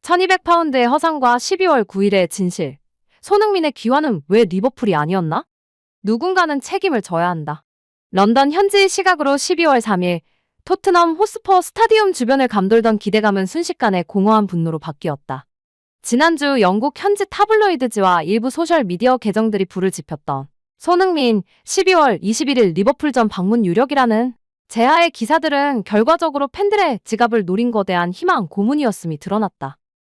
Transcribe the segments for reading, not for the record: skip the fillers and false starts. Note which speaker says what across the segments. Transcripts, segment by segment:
Speaker 1: 1200파운드의 허상과 12월 9일의 진실. 손흥민의 귀환은 왜 리버풀이 아니었나? 누군가는 책임을 져야 한다. 런던 현지 시각으로 12월 3일 토트넘 호스퍼 스타디움 주변을 감돌던 기대감은 순식간에 공허한 분노로 바뀌었다. 지난주 영국 현지 타블로이드지와 일부 소셜미디어 계정들이 불을 지폈던 손흥민 12월 21일 리버풀전 방문 유력이라는 제하의 기사들은 결과적으로 팬들의 지갑을 노린 거대한 희망 고문이었음이 드러났다.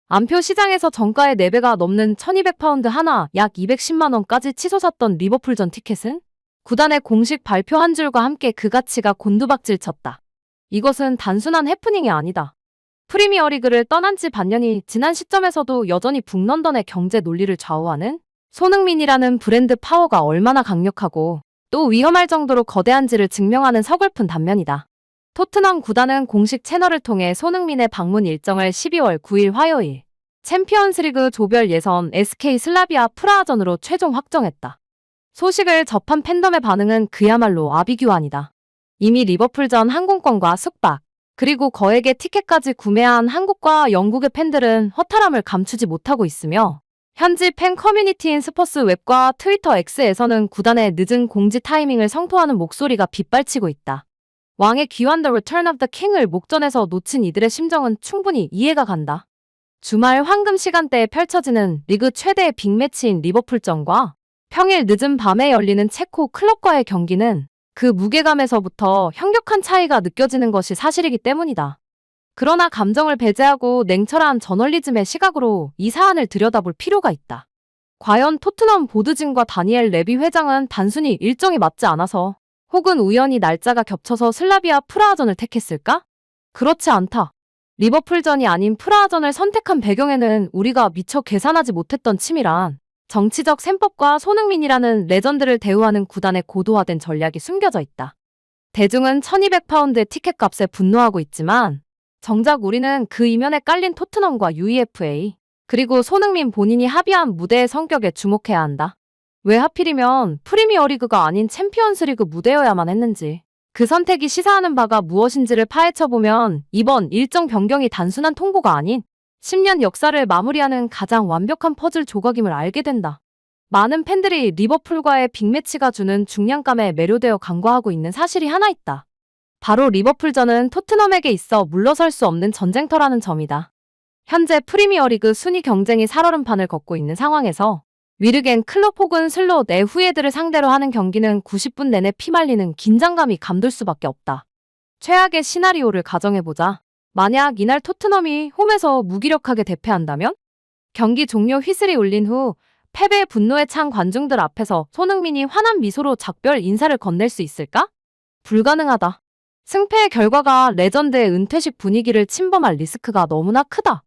Speaker 1: 안표 시장에서 정가의 4배가 넘는 1200파운드 하나 약 210만 원까지 치솟았던 리버풀전 티켓은 구단의 공식 발표 한 줄과 함께 그 가치가 곤두박질 쳤다. 이것은 단순한 해프닝이 아니다. 프리미어리그를 떠난 지 반년이 지난 시점에서도 여전히 북런던의 경제 논리를 좌우하는 손흥민이라는 브랜드 파워가 얼마나 강력하고 또 위험할 정도로 거대한지를 증명하는 서글픈 단면이다. 토트넘 구단은 공식 채널을 통해 손흥민의 방문 일정을 12월 9일 화요일 챔피언스리그 조별 예선 SK 슬라비아 프라하전으로 최종 확정했다. 소식을 접한 팬덤의 반응은 그야말로 아비규환이다. 이미 리버풀전 항공권과 숙박, 그리고 거액의 티켓까지 구매한 한국과 영국의 팬들은 허탈함을 감추지 못하고 있으며 현지 팬 커뮤니티인 스퍼스웹과 트위터 X에서는 구단의 늦은 공지 타이밍을 성토하는 목소리가 빗발치고 있다. 왕의 귀환 The Return of the King을 목전에서 놓친 이들의 심정은 충분히 이해가 간다. 주말 황금 시간대에 펼쳐지는 리그 최대의 빅매치인 리버풀전과 평일 늦은 밤에 열리는 체코 클럽과의 경기는 그 무게감에서부터 현격한 차이가 느껴지는 것이 사실이기 때문이다. 그러나 감정을 배제하고 냉철한 저널리즘의 시각으로 이 사안을 들여다볼 필요가 있다. 과연 토트넘 보드진과 다니엘 레비 회장은 단순히 일정이 맞지 않아서 혹은 우연히 날짜가 겹쳐서 슬라비아 프라하전을 택했을까? 그렇지 않다. 리버풀전이 아닌 프라하전을 선택한 배경에는 우리가 미처 계산하지 못했던 치밀한 정치적 셈법과 손흥민이라는 레전드를 대우하는 구단의 고도화된 전략이 숨겨져 있다. 대중은 1200파운드의 티켓값에 분노하고 있지만 정작 우리는 그 이면에 깔린 토트넘과 UEFA 그리고 손흥민 본인이 합의한 무대의 성격에 주목해야 한다. 왜 하필이면 프리미어리그가 아닌 챔피언스리그 무대여야만 했는지 그 선택이 시사하는 바가 무엇인지를 파헤쳐보면 이번 일정 변경이 단순한 통보가 아닌 10년 역사를 마무리하는 가장 완벽한 퍼즐 조각임을 알게 된다. 많은 팬들이 리버풀과의 빅매치가 주는 중량감에 매료되어 간과하고 있는 사실이 하나 있다. 바로 리버풀전은 토트넘에게 있어 물러설 수 없는 전쟁터라는 점이다. 현재 프리미어리그 순위 경쟁이 살얼음판을 걷고 있는 상황에서 위르겐 클롭 혹은 슬롯의 후예들을 상대로 하는 경기는 90분 내내 피말리는 긴장감이 감돌 수밖에 없다. 최악의 시나리오를 가정해보자. 만약 이날 토트넘이 홈에서 무기력하게 대패한다면? 경기 종료 휘슬이 울린 후 패배의 분노에 찬 관중들 앞에서 손흥민이 환한 미소로 작별 인사를 건넬 수 있을까? 불가능하다. 승패의 결과가 레전드의 은퇴식 분위기를 침범할 리스크가 너무나 크다.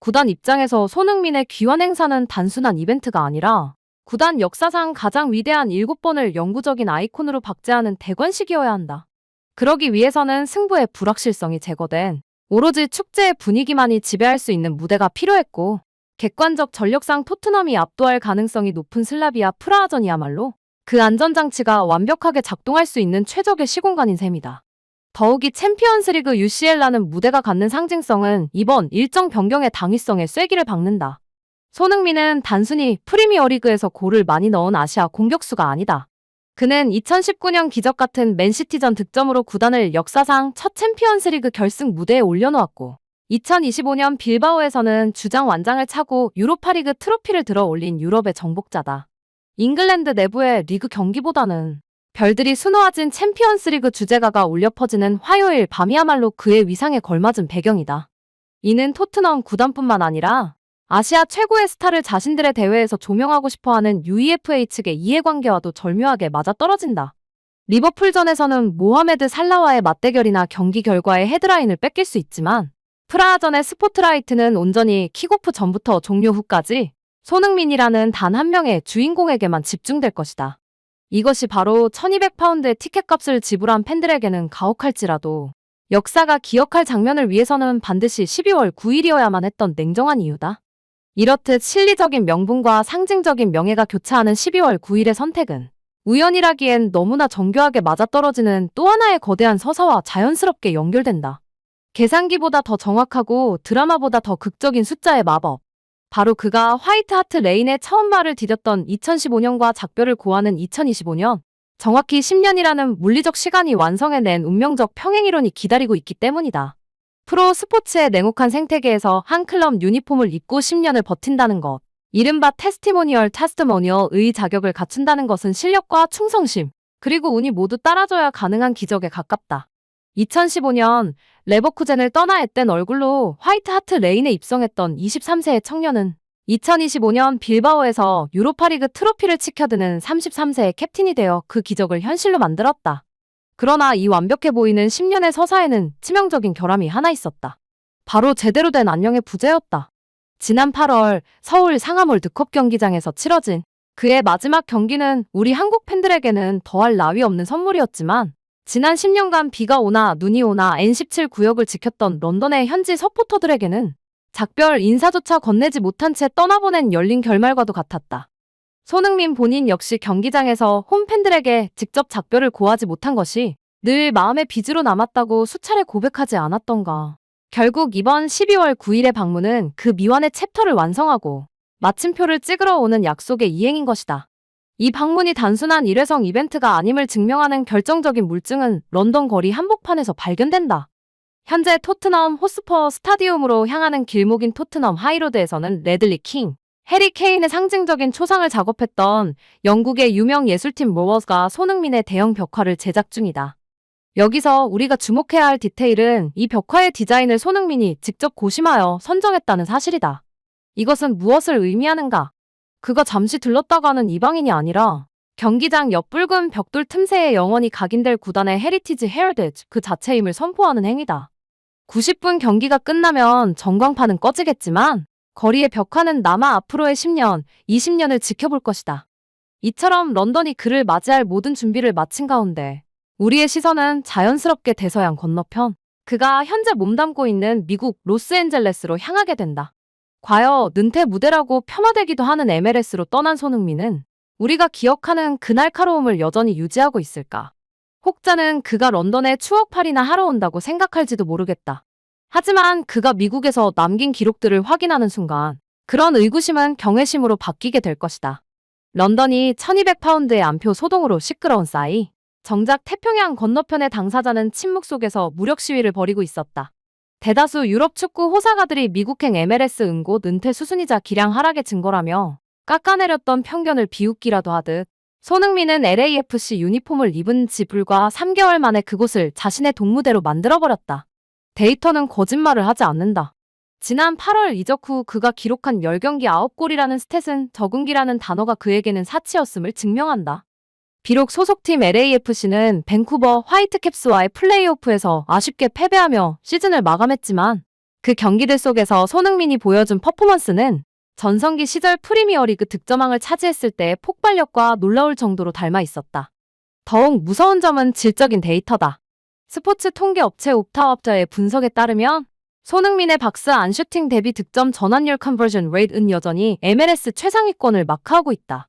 Speaker 1: 구단 입장에서 손흥민의 귀환 행사는 단순한 이벤트가 아니라 구단 역사상 가장 위대한 7번을 영구적인 아이콘으로 박제하는 대관식이어야 한다. 그러기 위해서는 승부의 불확실성이 제거된 오로지 축제의 분위기만이 지배할 수 있는 무대가 필요했고 객관적 전력상 토트넘이 압도할 가능성이 높은 슬라비아 프라하전이야말로 그 안전장치가 완벽하게 작동할 수 있는 최적의 시공간인 셈이다. 더욱이 챔피언스리그 UCL라는 무대가 갖는 상징성은 이번 일정 변경의 당위성에 쐐기를 박는다. 손흥민은 단순히 프리미어리그에서 골을 많이 넣은 아시아 공격수가 아니다. 그는 2019년 기적 같은 맨시티전 득점으로 구단을 역사상 첫 챔피언스리그 결승 무대에 올려놓았고 2025년 빌바오에서는 주장 완장을 차고 유로파리그 트로피를 들어 올린 유럽의 정복자다. 잉글랜드 내부의 리그 경기보다는 별들이 수놓아진 챔피언스리그 주제가가 울려 퍼지는 화요일 밤이야말로 그의 위상에 걸맞은 배경이다. 이는 토트넘 구단뿐만 아니라 아시아 최고의 스타를 자신들의 대회에서 조명하고 싶어하는 UEFA 측의 이해관계와도 절묘하게 맞아떨어진다. 리버풀전에서는 모하메드 살라와의 맞대결이나 경기 결과의 헤드라인을 뺏길 수 있지만 프라하전의 스포트라이트는 온전히 킥오프 전부터 종료 후까지 손흥민이라는 단 한 명의 주인공에게만 집중될 것이다. 이것이 바로 1200파운드의 티켓값을 지불한 팬들에게는 가혹할지라도 역사가 기억할 장면을 위해서는 반드시 12월 9일이어야만 했던 냉정한 이유다. 이렇듯 실리적인 명분과 상징적인 명예가 교차하는 12월 9일의 선택은 우연이라기엔 너무나 정교하게 맞아떨어지는 또 하나의 거대한 서사와 자연스럽게 연결된다. 계산기보다 더 정확하고 드라마보다 더 극적인 숫자의 마법. 바로 그가 화이트 하트 레인의 처음 발을 디뎠던 2015년과 작별을 고하는 2025년. 정확히 10년이라는 물리적 시간이 완성해낸 운명적 평행이론이 기다리고 있기 때문이다. 프로 스포츠의 냉혹한 생태계에서 한 클럽 유니폼을 입고 10년을 버틴다는 것. 이른바 테스티모니얼의 자격을 갖춘다는 것은 실력과 충성심, 그리고 운이 모두 따라줘야 가능한 기적에 가깝다. 2015년 레버쿠젠을 떠나 앳된 얼굴로 화이트 하트 레인에 입성했던 23세의 청년은 2025년 빌바오에서 유로파리그 트로피를 치켜드는 33세의 캡틴이 되어 그 기적을 현실로 만들었다. 그러나 이 완벽해 보이는 10년의 서사에는 치명적인 결함이 하나 있었다. 바로 제대로 된 안녕의 부재였다. 지난 8월 서울 상암 월드컵 경기장에서 치러진 그의 마지막 경기는 우리 한국 팬들에게는 더할 나위 없는 선물이었지만 지난 10년간 비가 오나 눈이 오나 N17 구역을 지켰던 런던의 현지 서포터들에게는 작별 인사조차 건네지 못한 채 떠나보낸 열린 결말과도 같았다. 손흥민 본인 역시 경기장에서 홈팬들에게 직접 작별을 고하지 못한 것이 늘 마음의 빚으로 남았다고 수차례 고백하지 않았던가. 결국 이번 12월 9일의 방문은 그 미완의 챕터를 완성하고 마침표를 찍으러 오는 약속의 이행인 것이다. 이 방문이 단순한 일회성 이벤트가 아님을 증명하는 결정적인 물증은 런던 거리 한복판에서 발견된다. 현재 토트넘 호스퍼 스타디움으로 향하는 길목인 토트넘 하이로드에서는 레들리 킹, 해리 케인의 상징적인 초상을 작업했던 영국의 유명 예술팀 모어스가 손흥민의 대형 벽화를 제작 중이다. 여기서 우리가 주목해야 할 디테일은 이 벽화의 디자인을 손흥민이 직접 고심하여 선정했다는 사실이다. 이것은 무엇을 의미하는가? 그가 잠시 들렀다가는 이방인이 아니라 경기장 옆 붉은 벽돌 틈새에 영원히 각인될 구단의 헤리티지 헤리티지 그 자체임을 선포하는 행위다. 90분 경기가 끝나면 전광판은 꺼지겠지만 거리의 벽화는 남아 앞으로의 10년, 20년을 지켜볼 것이다. 이처럼 런던이 그를 맞이할 모든 준비를 마친 가운데 우리의 시선은 자연스럽게 대서양 건너편, 그가 현재 몸담고 있는 미국 로스앤젤레스로 향하게 된다. 과연 은퇴 무대라고 폄하되기도 하는 MLS로 떠난 손흥민은 우리가 기억하는 그 날카로움을 여전히 유지하고 있을까? 혹자는 그가 런던에 추억팔이나 하러 온다고 생각할지도 모르겠다. 하지만 그가 미국에서 남긴 기록들을 확인하는 순간 그런 의구심은 경외심으로 바뀌게 될 것이다. 런던이 1200파운드의 안표 소동으로 시끄러운 싸이 정작 태평양 건너편의 당사자는 침묵 속에서 무력 시위를 벌이고 있었다. 대다수 유럽 축구 호사가들이 미국행 MLS 은곳 은퇴 수순이자 기량 하락의 증거라며 깎아내렸던 편견을 비웃기라도 하듯 손흥민은 LAFC 유니폼을 입은 지 불과 3개월 만에 그곳을 자신의 동무대로 만들어버렸다. 데이터는 거짓말을 하지 않는다. 지난 8월 이적 후 그가 기록한 10경기 9골이라는 스탯은 적응기라는 단어가 그에게는 사치였음을 증명한다. 비록 소속팀 LAFC는 밴쿠버 화이트캡스와의 플레이오프에서 아쉽게 패배하며 시즌을 마감했지만 그 경기들 속에서 손흥민이 보여준 퍼포먼스는 전성기 시절 프리미어리그 득점왕을 차지했을 때의 폭발력과 놀라울 정도로 닮아 있었다. 더욱 무서운 점은 질적인 데이터다. 스포츠 통계 업체 옵타업자의 분석에 따르면 손흥민의 박스 안 슈팅 대비 득점 전환율 컨버전 레이트는 여전히 MLS 최상위권을 마크하고 있다.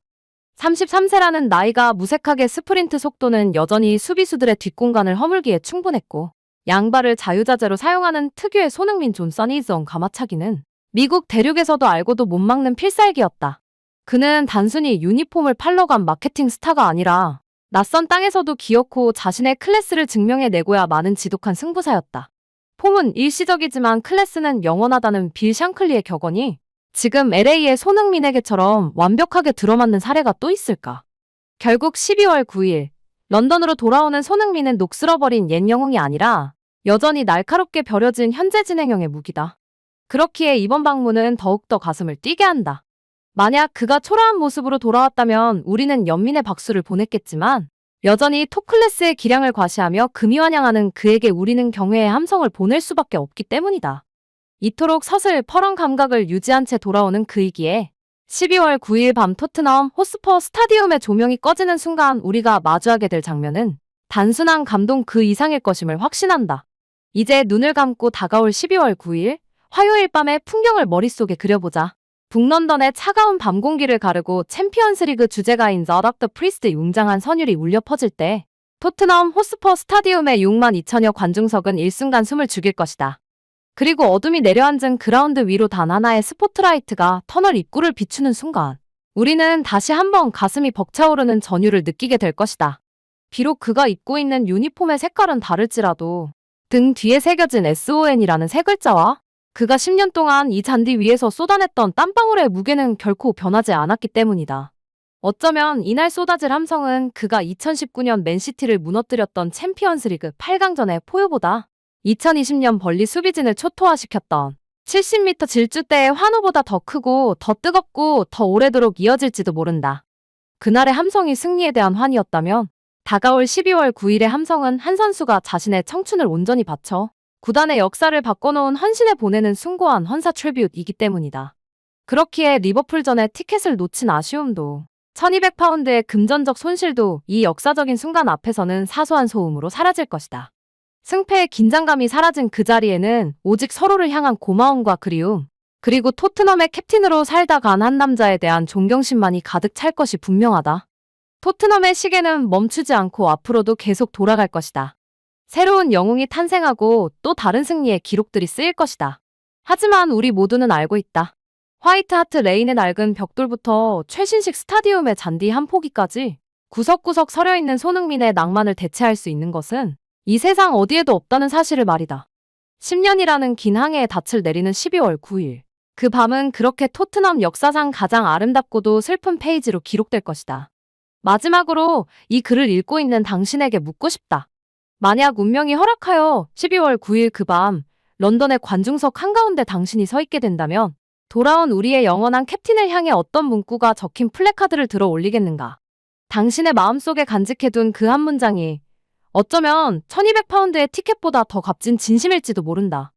Speaker 1: 33세라는 나이가 무색하게 스프린트 속도는 여전히 수비수들의 뒷공간을 허물기에 충분했고 양발을 자유자재로 사용하는 특유의 손흥민 존 써니존 가마차기는 미국 대륙에서도 알고도 못 막는 필살기였다. 그는 단순히 유니폼을 팔러 간 마케팅 스타가 아니라 낯선 땅에서도 기어코 자신의 클래스를 증명해내고야 마는 지독한 승부사였다. 폼은 일시적이지만 클래스는 영원하다는 빌 샹클리의 격언이 지금 LA의 손흥민에게처럼 완벽하게 들어맞는 사례가 또 있을까? 결국 12월 9일 런던으로 돌아오는 손흥민은 녹슬어버린 옛 영웅이 아니라 여전히 날카롭게 벼려진 현재 진행형의 무기다. 그렇기에 이번 방문은 더욱더 가슴을 뛰게 한다. 만약 그가 초라한 모습으로 돌아왔다면 우리는 연민의 박수를 보냈겠지만 여전히 톱클래스의 기량을 과시하며 금이환영하는 그에게 우리는 경외의 함성을 보낼 수밖에 없기 때문이다. 이토록 서슬퍼런 감각을 유지한 채 돌아오는 그이기에 12월 9일 밤 토트넘 호스퍼 스타디움의 조명이 꺼지는 순간 우리가 마주하게 될 장면은 단순한 감동 그 이상일 것임을 확신한다. 이제 눈을 감고 다가올 12월 9일 화요일 밤의 풍경을 머릿속에 그려보자. 북런던의 차가운 밤 공기를 가르고 챔피언스리그 주제가인 The Dark Priest의 웅장한 선율이 울려 퍼질 때 토트넘 호스퍼 스타디움의 6만 2천여 관중석은 일순간 숨을 죽일 것이다. 그리고 어둠이 내려앉은 그라운드 위로 단 하나의 스포트라이트가 터널 입구를 비추는 순간 우리는 다시 한번 가슴이 벅차오르는 전율을 느끼게 될 것이다. 비록 그가 입고 있는 유니폼의 색깔은 다를지라도 등 뒤에 새겨진 SON이라는 세 글자와 그가 10년 동안 이 잔디 위에서 쏟아냈던 땀방울의 무게는 결코 변하지 않았기 때문이다. 어쩌면 이날 쏟아질 함성은 그가 2019년 맨시티를 무너뜨렸던 챔피언스리그 8강전의 포효보다 2020년 벌리 수비진을 초토화시켰던 70m 질주대의 환호보다 더 크고 더 뜨겁고 더 오래도록 이어질지도 모른다. 그날의 함성이 승리에 대한 환희였다면 다가올 12월 9일의 함성은 한 선수가 자신의 청춘을 온전히 바쳐 구단의 역사를 바꿔놓은 헌신에 보내는 숭고한 헌사 트리뷰트이기 때문이다. 그렇기에 리버풀전의 티켓을 놓친 아쉬움도 1200파운드의 금전적 손실도 이 역사적인 순간 앞에서는 사소한 소음으로 사라질 것이다. 승패의 긴장감이 사라진 그 자리에는 오직 서로를 향한 고마움과 그리움, 그리고 토트넘의 캡틴으로 살다 간 한 남자에 대한 존경심만이 가득 찰 것이 분명하다. 토트넘의 시계는 멈추지 않고 앞으로도 계속 돌아갈 것이다. 새로운 영웅이 탄생하고 또 다른 승리의 기록들이 쓰일 것이다. 하지만 우리 모두는 알고 있다. 화이트 하트 레인의 낡은 벽돌부터 최신식 스타디움의 잔디 한 포기까지 구석구석 서려있는 손흥민의 낭만을 대체할 수 있는 것은 이 세상 어디에도 없다는 사실을 말이다. 10년이라는 긴 항해의 닻을 내리는 12월 9일. 그 밤은 그렇게 토트넘 역사상 가장 아름답고도 슬픈 페이지로 기록될 것이다. 마지막으로 이 글을 읽고 있는 당신에게 묻고 싶다. 만약 운명이 허락하여 12월 9일 그 밤 런던의 관중석 한가운데 당신이 서 있게 된다면 돌아온 우리의 영원한 캡틴을 향해 어떤 문구가 적힌 플래카드를 들어 올리겠는가? 당신의 마음속에 간직해둔 그 한 문장이 어쩌면 1200파운드의 티켓보다 더 값진 진심일지도 모른다.